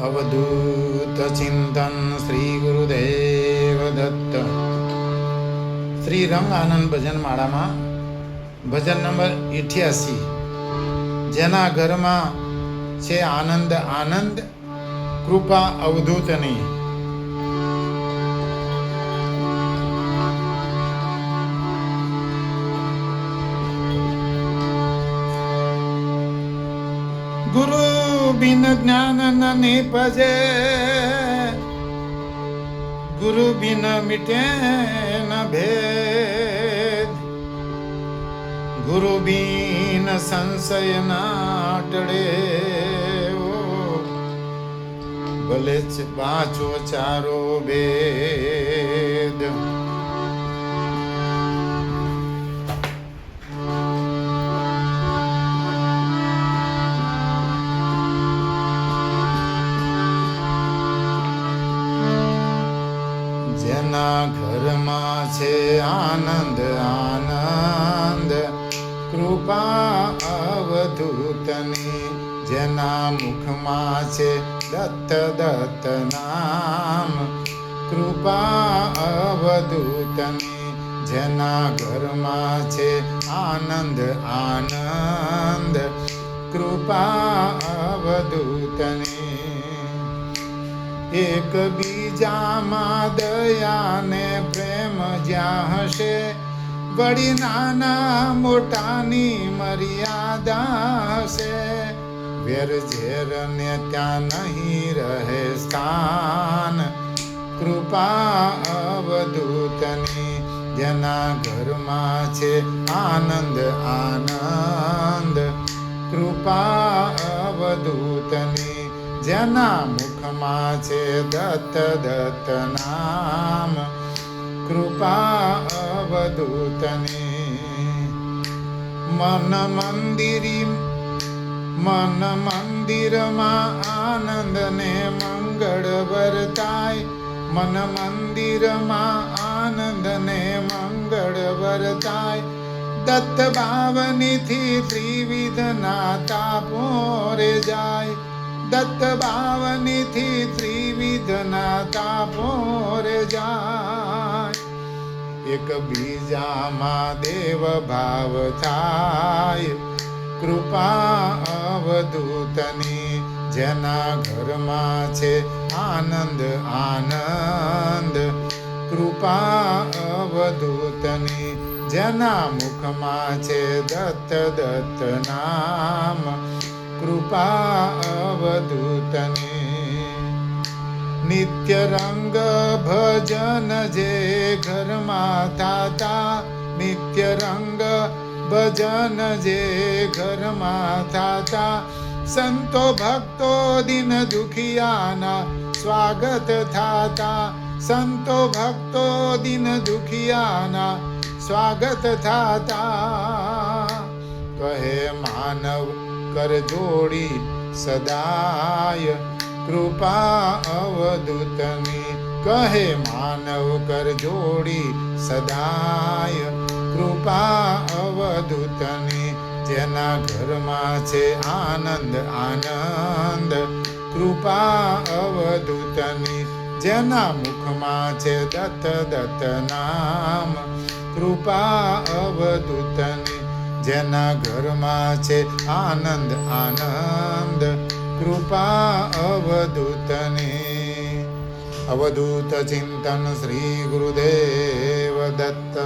अवधूत चिंतन श्री गुरुदेव दत्त। श्री रंग आनंद भजन माला में भजन नंबर 88। जेना घर में छे आनंद आनंद कृपा अवधूतनी। गुरु बिन ज्ञान न निपजे, गुरु बिन मिटे न भेद, गुरु बिन संशय न टळे। भले पांचो चारो वेद। जेना घर में छे आनंद आनंद कृपा अवधूतनी। जेना मुख में छे दत्त दत्त नाम कृपा अवधूतनी। जेना घर में छे आनंद आनंद कृपा अवधूतनी। एक बीजा में दया ने प्रेम ज्या हशे, वड़ी नाना मोटानी मर्यादा हशे। वेर झेर ने त्या नहीं रहे स्थान कृपा अवधूतनी। जेना घर में छे आनंद आनंद कृपा अवधूतनी। जेना मुख में छे दत्त दत्त नाम कृपा अवधूतनी। मन मंदिर में आनंद ने मंगल वर्ताय। मन मंदिर में आनंद ने मंगल वर्ताय। दत्त भावनी थी त्रिविध नाता पोरे जाय। दत्त भावनी थी त्रिविध नाता पोरे जाय। एक बीजा में देव भाव थाय कृपा अवधूतनी। जेना घर में छे आनंद आनंद कृपा अवधूतनी। जेना मुख में छे दत्त दत्त नाम कृपा अवधूतनी। नित्य रंग भजन जे घर में थाता। नित्य रंग भजन जे घर में थाता। संतो भक्तो दिन दुखियाना स्वागत थाता। संतो भक्तो दिन दुखियाना स्वागत थाता। कहे मानव कर जोड़ी सदाय कृपा अवधूतनी। कहे मानव कर जोड़ी सदाय कृपा अवधूतनी। जेना घर में छे आनंद आनंद कृपा अवधूतनी। जेना मुख में छे दत्त दत्त नाम कृपा अवधूतनी। जेना घर में छे आनंद आनंद कृपा अवधूतनी। अवधूत चिंतन श्री गुरुदेव दत्त।